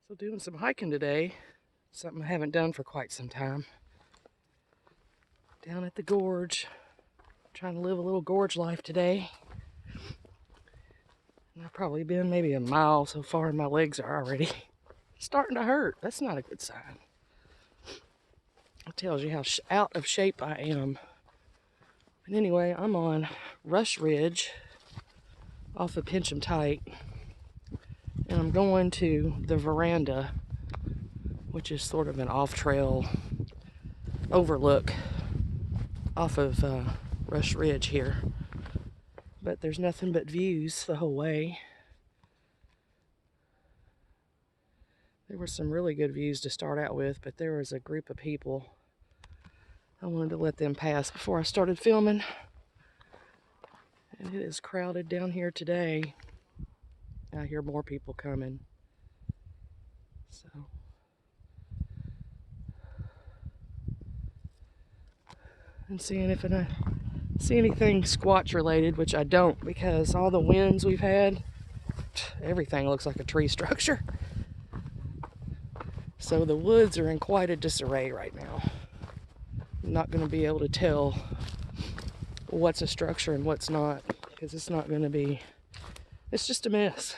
So doing some hiking today, something I haven't done for quite some time. Down at the gorge, trying to live a little gorge life today. And I've probably been maybe a mile so far and my legs are already starting to hurt. That's not a good sign. It tells you how out of shape I am. But anyway, I'm on Rush Ridge off of Pincham Tight. And I'm going to the veranda, which is sort of an off-trail overlook off of Rush Ridge here. But there's nothing but views the whole way. There were some really good views to start out with, but there was a group of people. I wanted to let them pass before I started filming. And it is crowded down here today. I hear more people coming. So and seeing if I see anything Squatch related, which I don't, because all the winds we've had, everything looks like a tree structure. So the woods are in quite a disarray right now. I'm not going to be able to tell what's a structure and what's not, because it's not going to be, it's just a mess.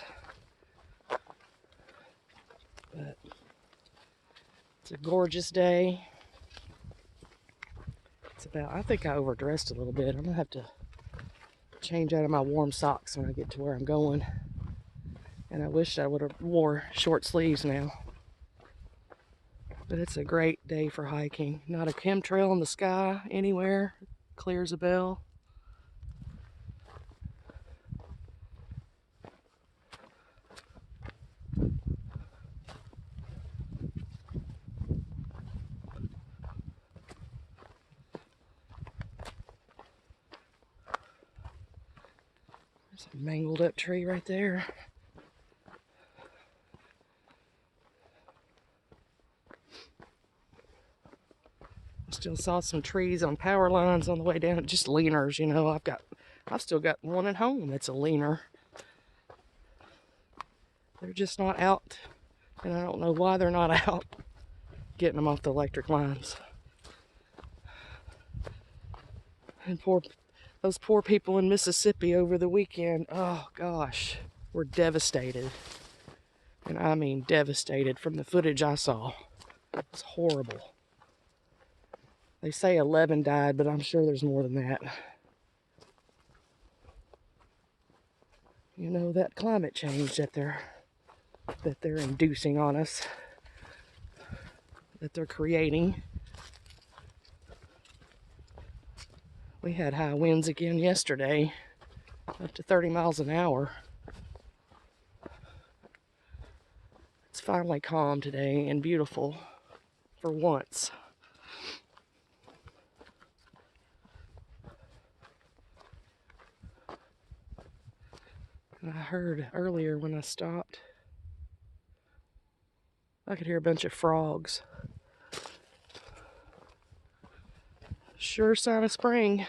But it's a gorgeous day. It's about, I think I overdressed a little bit. I'm going to have to change out of my warm socks when I get to where I'm going. And I wish I would have wore short sleeves now. But it's a great day for hiking. Not a chemtrail in the sky anywhere. Clear as a bell. There's a mangled up tree right there. Still saw some trees on power lines on the way down, just leaners, you know. I've still got one at home that's a leaner. They're just not out, and I don't know why they're not out, getting them off the electric lines. And those poor people in Mississippi over the weekend, oh gosh, were devastated. And I mean devastated from the footage I saw. It was horrible. They say 11 died, but I'm sure there's more than that. You know, that climate change that they're inducing on us, that they're creating. We had high winds again yesterday, up to 30 miles an hour. It's finally calm today and beautiful for once. And I heard earlier when I stopped, I could hear a bunch of frogs. Sure sign of spring.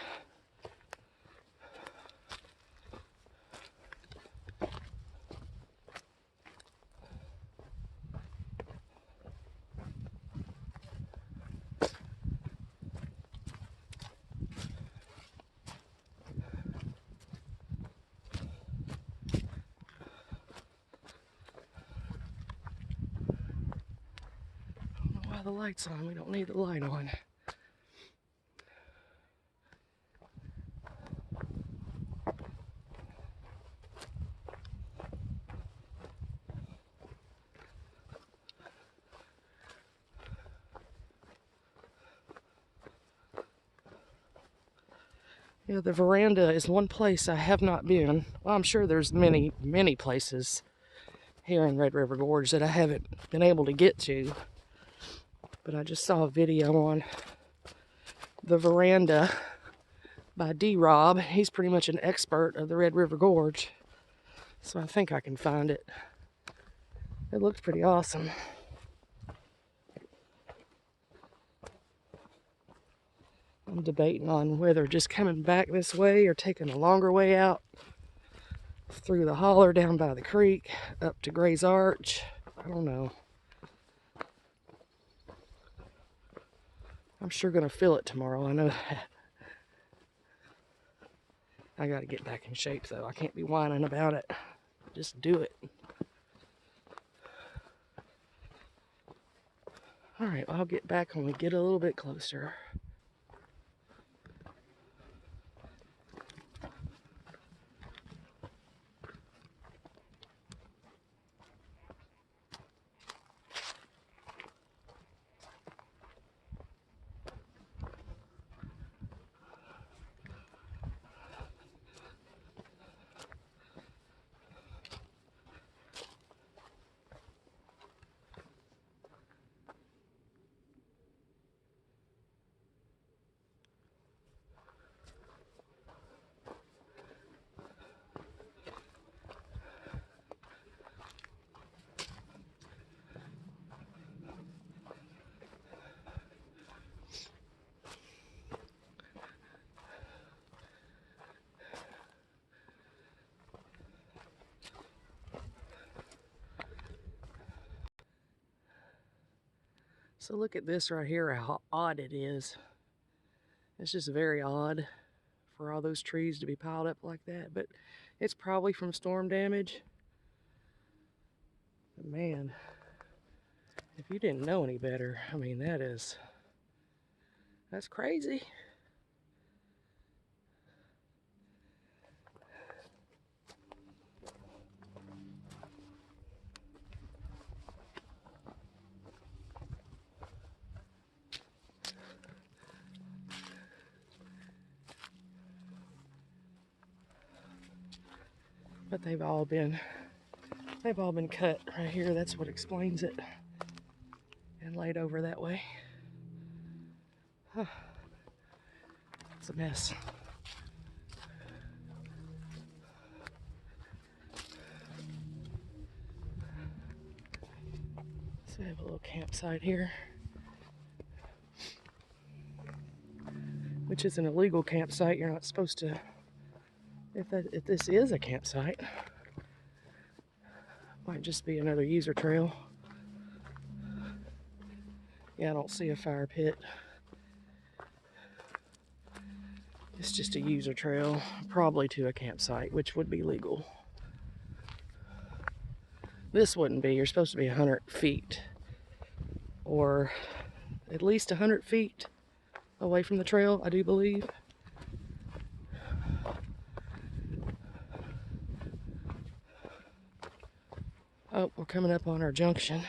The light's on. We don't need the light on. Yeah, the veranda is one place I have not been. Well, I'm sure there's many, many places here in Red River Gorge that I haven't been able to get to. But I just saw a video on the veranda by D-Rob. He's pretty much an expert of the Red River Gorge. So I think I can find it. It looks pretty awesome. I'm debating on whether just coming back this way or taking a longer way out through the holler down by the creek up to Gray's Arch. I don't know. I'm sure gonna feel it tomorrow. I know that. I gotta get back in shape though. I can't be whining about it. Just do it. All right, I'll get back when we get a little bit closer. So look at this right here, how odd it is. It's just very odd for all those trees to be piled up like that, but it's probably from storm damage. But man, if you didn't know any better, I mean, that's crazy. But they've all been cut right here. That's what explains it. And laid over that way. Huh. It's a mess. So we have a little campsite here, which is an illegal campsite. You're not supposed to, if this is a campsite, might just be another user trail. Yeah, I don't see a fire pit. It's just a user trail, probably to a campsite, which would be legal. This wouldn't be. You're supposed to be 100 feet, or at least 100 feet away from the trail, I do believe. Oh, we're coming up on our junction.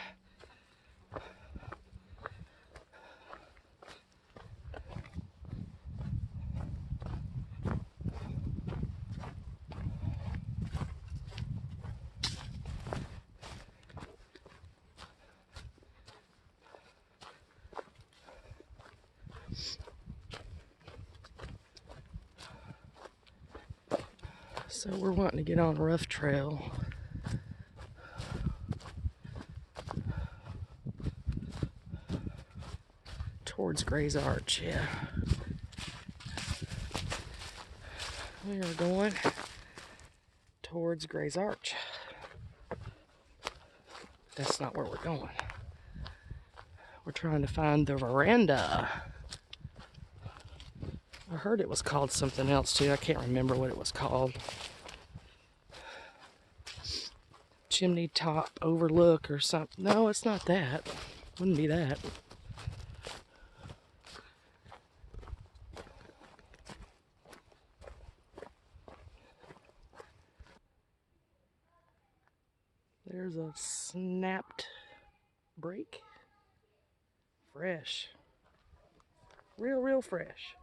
So we're wanting to get on a rough trail. Towards Gray's Arch, yeah. We are going towards Gray's Arch. That's not where we're going. We're trying to find the veranda. I heard it was called something else too. I can't remember what it was called. Chimney top overlook or something. No, it's not that. Wouldn't be that. There's a snapped break. Fresh. Real fresh.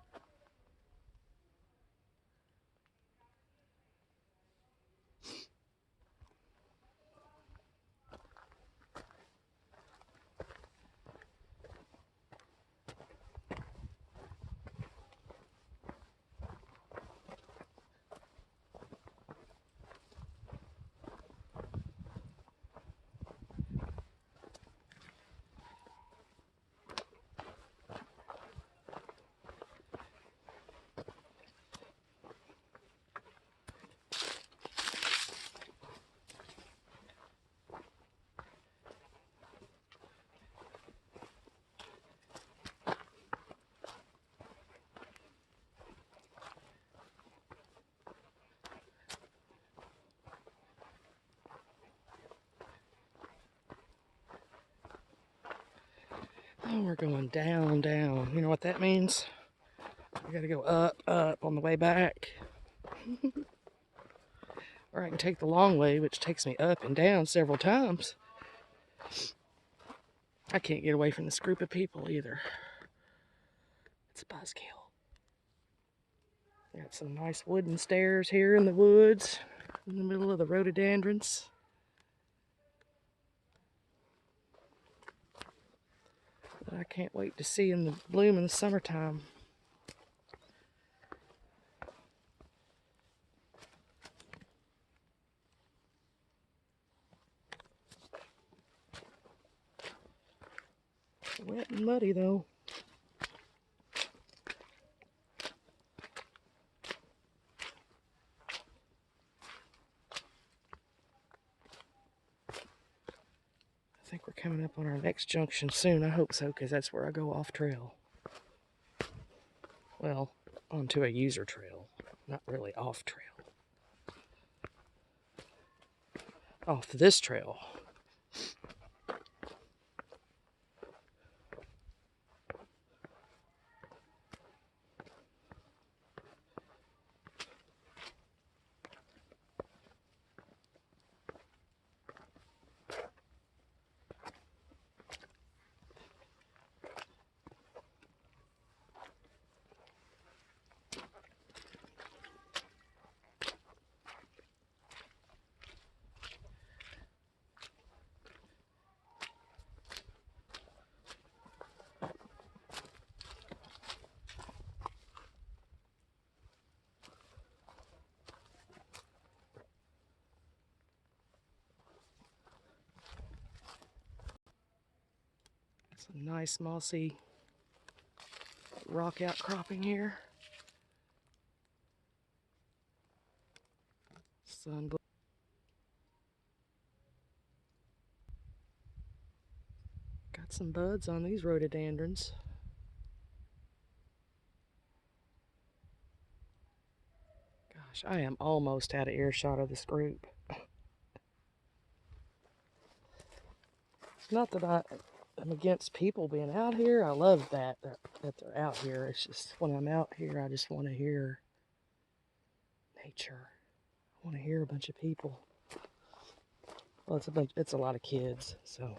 Oh, we're going down, down. You know what that means? We gotta go up, up on the way back. Or I can take the long way, which takes me up and down several times. I can't get away from this group of people either. It's a buzzkill. Got some nice wooden stairs here in the woods, in the middle of the rhododendrons. That I can't wait to see in the bloom in the summertime. Wet and muddy though. I think we're coming up on our next junction soon. I hope so, because that's where I go off trail. Well, onto a user trail, not really off trail. Off this trail. Some nice mossy rock outcropping here. Sun. Got some buds on these rhododendrons. Gosh, I am almost out of earshot of this group. It's not that I'm against people being out here. I love that they're out here. It's just when I'm out here, I just want to hear nature. I want to hear a bunch of people. Well, it's a lot of kids, so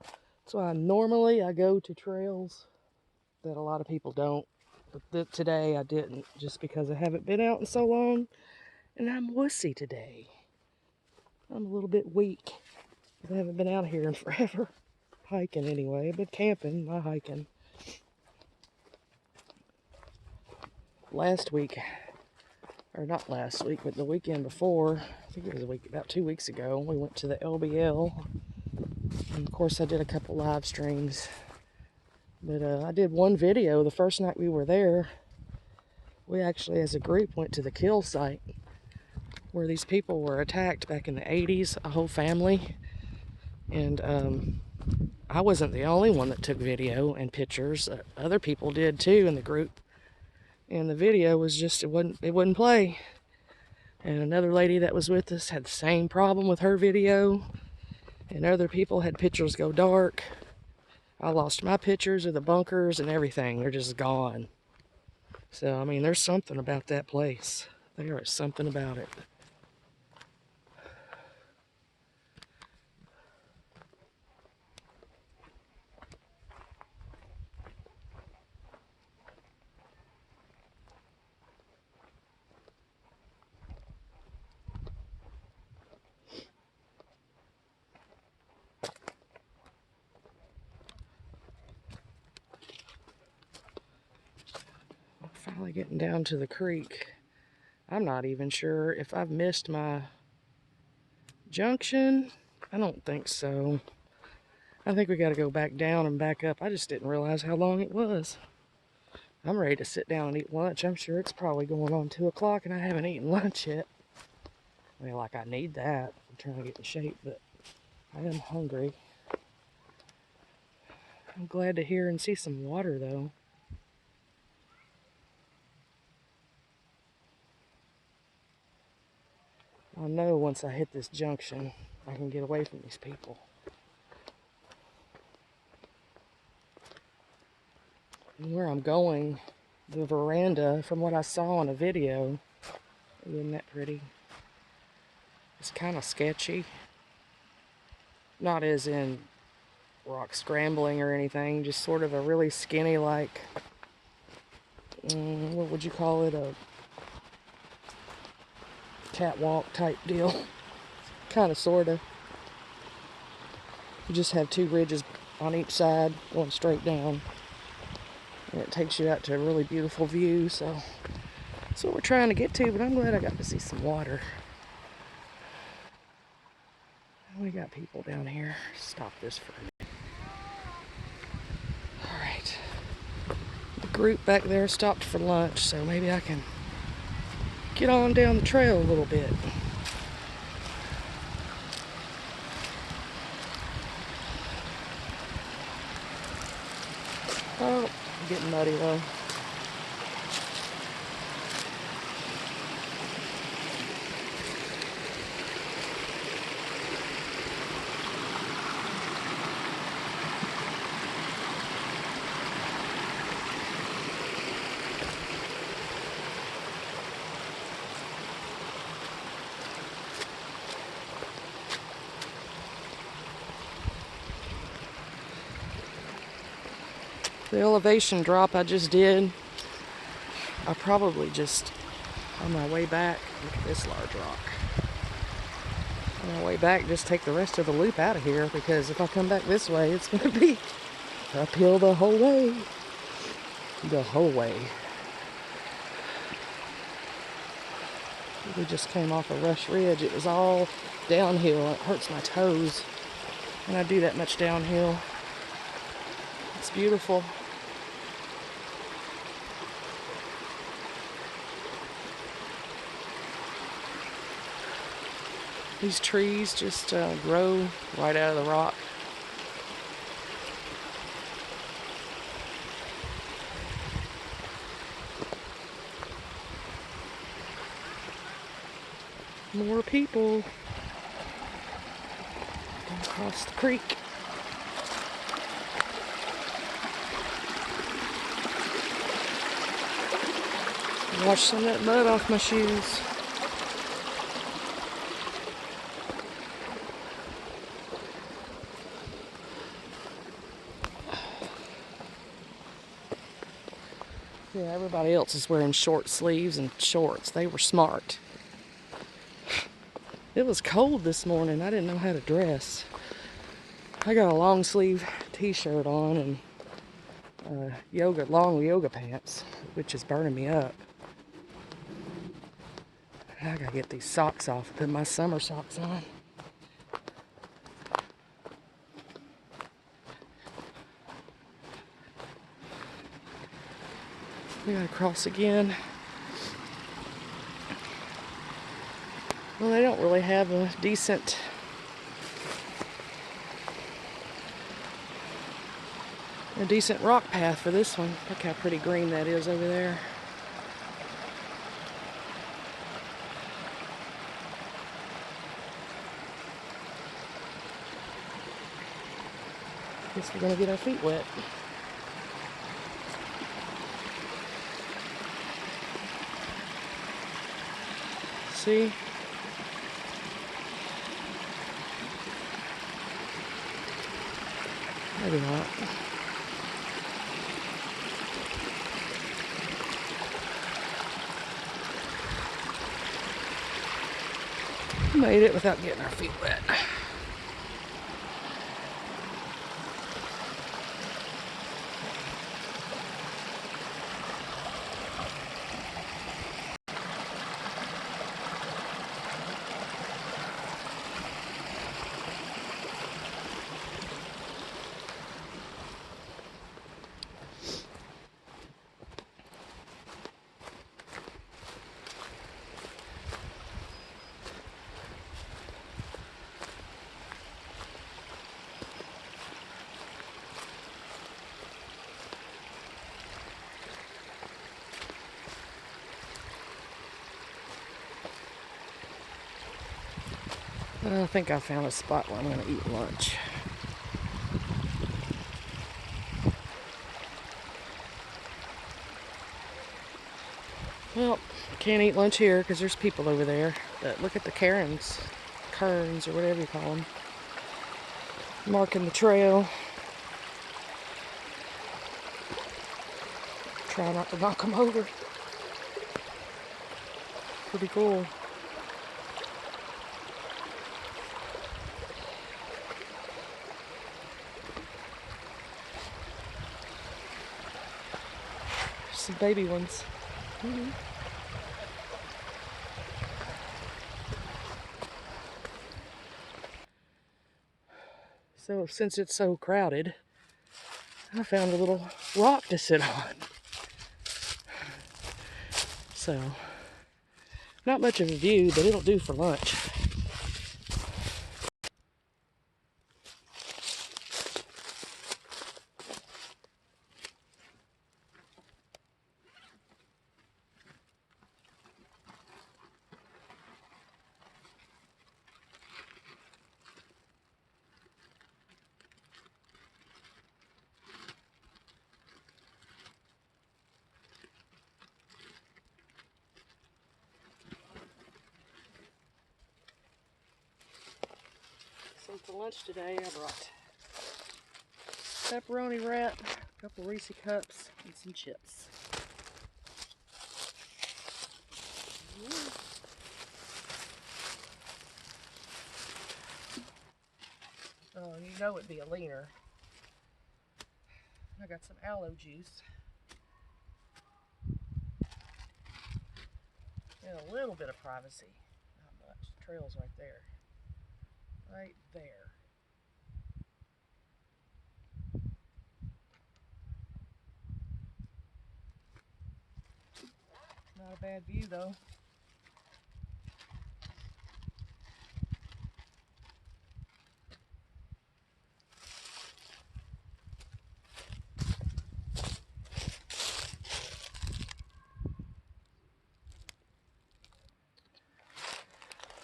that's why normally I go to trails that a lot of people don't. But today I didn't, just because I haven't been out in so long, and I'm wussy today. I'm a little bit weak. I haven't been out here in forever. Hiking anyway. I've been camping, not hiking. Last week, or not last week, but the weekend before, I think it was about 2 weeks ago, we went to the LBL. And of course I did a couple live streams. But I did one video the first night we were there. We actually, as a group, went to the kill site where these people were attacked back in the 80s, a whole family. And I wasn't the only one that took video and pictures. Other people did too in the group. And the video was just, it wouldn't play. And another lady that was with us had the same problem with her video. And other people had pictures go dark. I lost my pictures of the bunkers and everything. They're just gone. So, I mean, there's something about that place. There is something about it. Finally getting down to the creek. I'm not even sure if I've missed my junction. I don't think so. I think we got to go back down and back up. I just didn't realize how long it was. I'm ready to sit down and eat lunch. I'm sure it's probably going on 2 o'clock and I haven't eaten lunch yet. I mean, like, I need that. I'm trying to get in shape, but I am hungry. I'm glad to hear and see some water, though. I know once I hit this junction, I can get away from these people. Where I'm going, the veranda, from what I saw in a video, isn't that pretty? It's kind of sketchy. Not as in rock scrambling or anything, just sort of a really skinny, like, what would you call it? A catwalk type deal. Kind of, sort of. You just have two ridges on each side going straight down. And it takes you out to a really beautiful view, so that's what we're trying to get to, but I'm glad I got to see some water. We got people down here. Stop this for a minute. Alright. The group back there stopped for lunch, so maybe I can get on down the trail a little bit. Oh, I'm getting muddy though. The elevation drop I just did, I probably just, on my way back, look at this large rock. On my way back, just take the rest of the loop out of here, because if I come back this way, it's going to be uphill the whole way. The whole way. We just came off a Rush Ridge. It was all downhill. It hurts my toes when I do that much downhill. It's beautiful. These trees just grow right out of the rock. More people across the creek. Wash some of that mud off my shoes. Yeah, everybody else is wearing short sleeves and shorts. They were smart. It was cold this morning. I didn't know how to dress. I got a long sleeve t-shirt on and long yoga pants, which is burning me up. I gotta get these socks off and put my summer socks on. We gotta cross again. Well, they don't really have a decent rock path for this one. Look how pretty green that is over there. Guess we're gonna get our feet wet. See? Maybe not. Made it without getting our feet wet. I think I found a spot where I'm going to eat lunch. Well, can't eat lunch here because there's people over there. But look at the kerns, or whatever you call them, marking the trail. Try not to knock them over. Pretty cool. Some baby ones. So since it's so crowded, I found a little rock to sit on. So, not much of a view, but it'll do for lunch. So for lunch today, I brought pepperoni wrap, a couple Reese cups, and some chips. Oh, you know it'd be a leaner. I got some aloe juice. And a little bit of privacy. Not much. The trail's right there. Right there. Not a bad view though.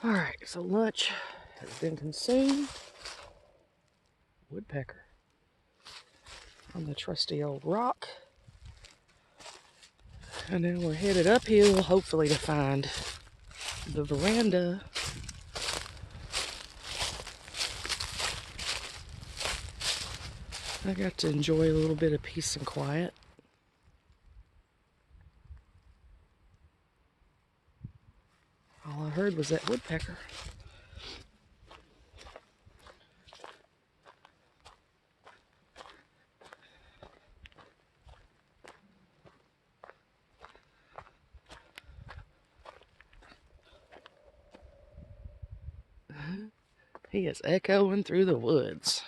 Alright, so lunch has been consumed. Woodpecker on the trusty old rock. And then we're headed uphill, hopefully to find the veranda. I got to enjoy a little bit of peace and quiet. All I heard was that woodpecker. He is echoing through the woods.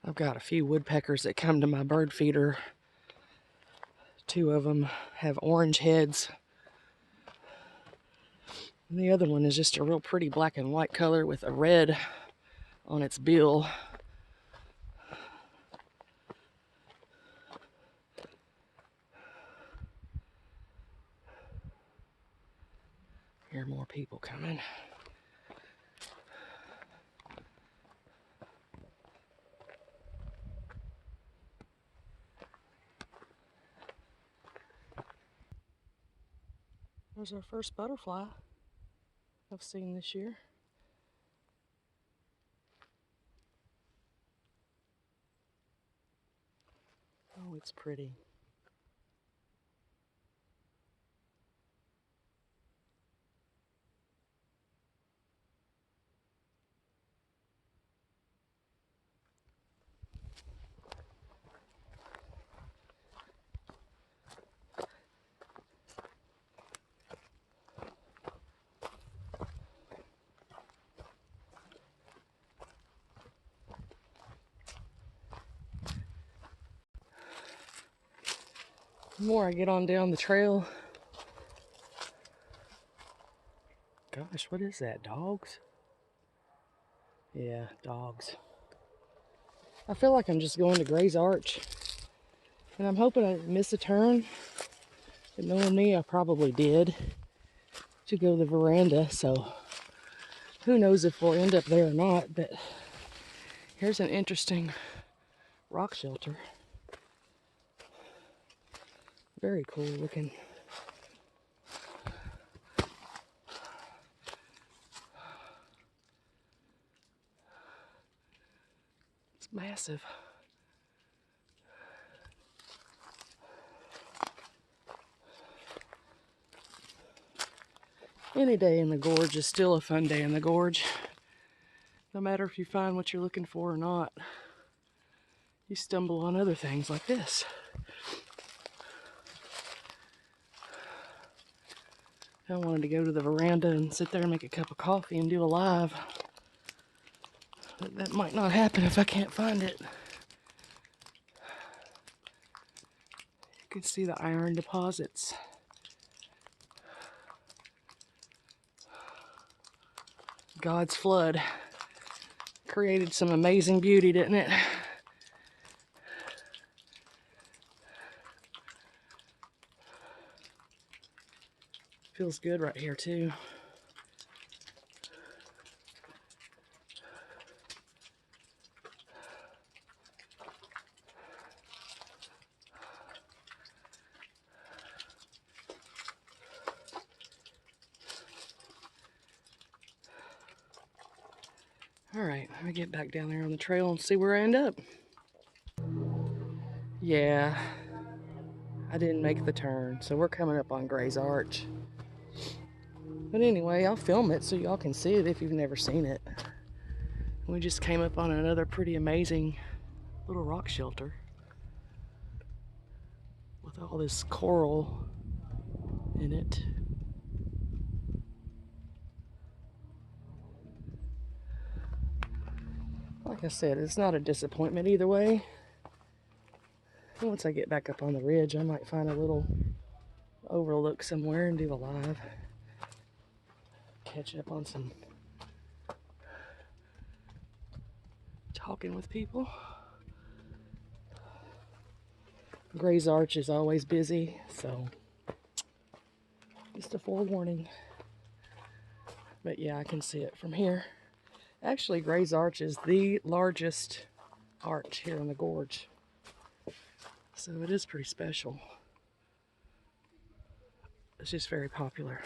I've got a few woodpeckers that come to my bird feeder. 2 of them have orange heads. And the other one is just a real pretty black and white color with a red on its bill. Hear more people coming. There's our first butterfly I've seen this year. Oh, it's pretty. The more I get on down the trail, gosh, what is that? Dogs? Yeah, dogs. I feel like I'm just going to Gray's Arch, and I'm hoping I didn't miss a turn. But knowing me, I probably did, to go to the veranda. So who knows if we'll end up there or not. But here's an interesting rock shelter. Very cool looking. It's massive. Any day in the gorge is still a fun day in the gorge. No matter if you find what you're looking for or not, you stumble on other things like this. I wanted to go to the veranda and sit there and make a cup of coffee and do a live. But that might not happen if I can't find it. You can see the iron deposits. God's flood created some amazing beauty, didn't it? Feels good right here too. All right, let me get back down there on the trail and see where I end up. Yeah, I didn't make the turn, so we're coming up on Gray's Arch. But anyway, I'll film it so y'all can see it if you've never seen it. We just came up on another pretty amazing little rock shelter with all this coral in it. Like I said, it's not a disappointment either way. Once I get back up on the ridge, I might find a little overlook somewhere and do a live. Catch up on some talking with people. Gray's Arch is always busy, so just a forewarning. But yeah, I can see it from here. Actually, Gray's Arch is the largest arch here in the gorge, so it is pretty special. It's just very popular.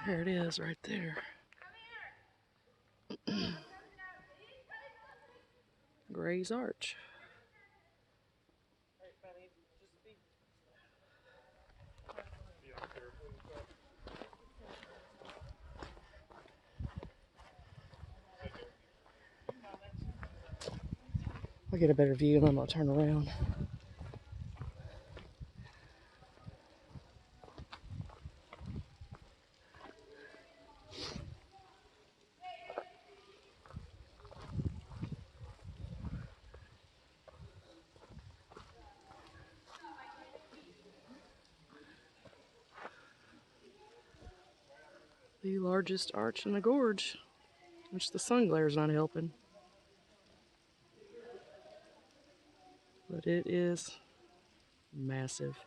There it is right there. Gray's Arch. I'll get a better view and then I'll turn around. The largest arch in the gorge, which the sun glare is not helping. But it is massive.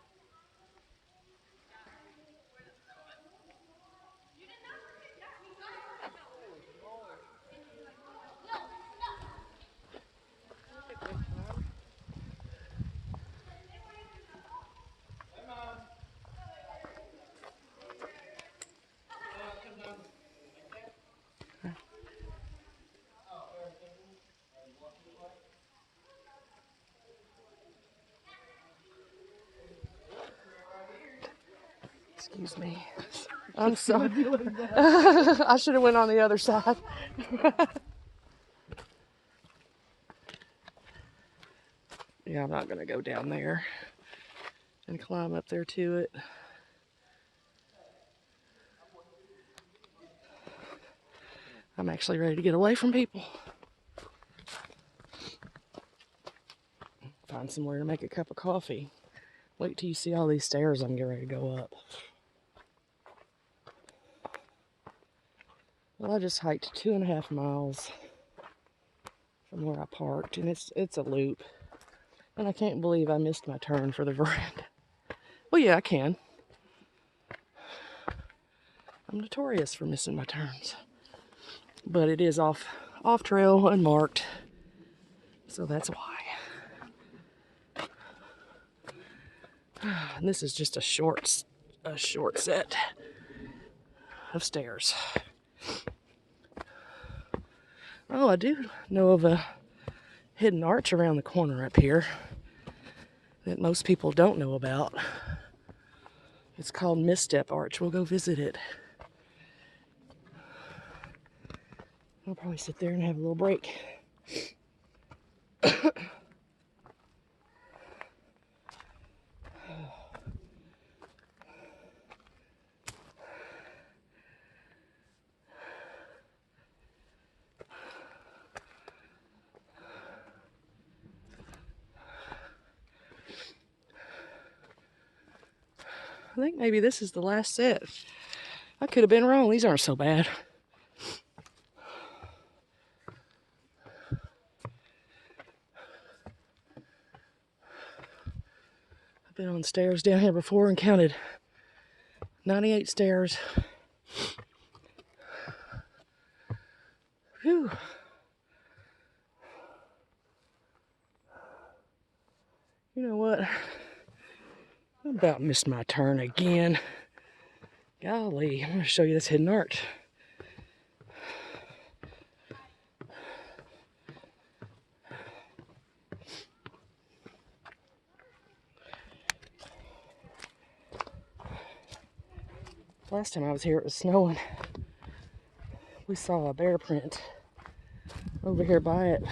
Excuse me. I'm sorry. I should have went on the other side. Yeah, I'm not gonna go down there and climb up there to it. I'm actually ready to get away from people. Find somewhere to make a cup of coffee. Wait till you see all these stairs I'm getting ready to go up. Well, I just hiked 2.5 miles from where I parked, and it's a loop. And I can't believe I missed my turn for the veranda. Well, yeah, I can. I'm notorious for missing my turns. But it is off trail, unmarked. So that's why. And this is just a short set of stairs. Oh, I do know of a hidden arch around the corner up here that most people don't know about. It's called Misstep Arch. We'll go visit it. I'll probably sit there and have a little break. I think maybe this is the last set. I could have been wrong. These aren't so bad. I've been on stairs down here before and counted 98 stairs. Whew. You know what? I about missed my turn again. Golly, I'm going to show you this hidden arch. Last time I was here, it was snowing. We saw a bear print over here by it.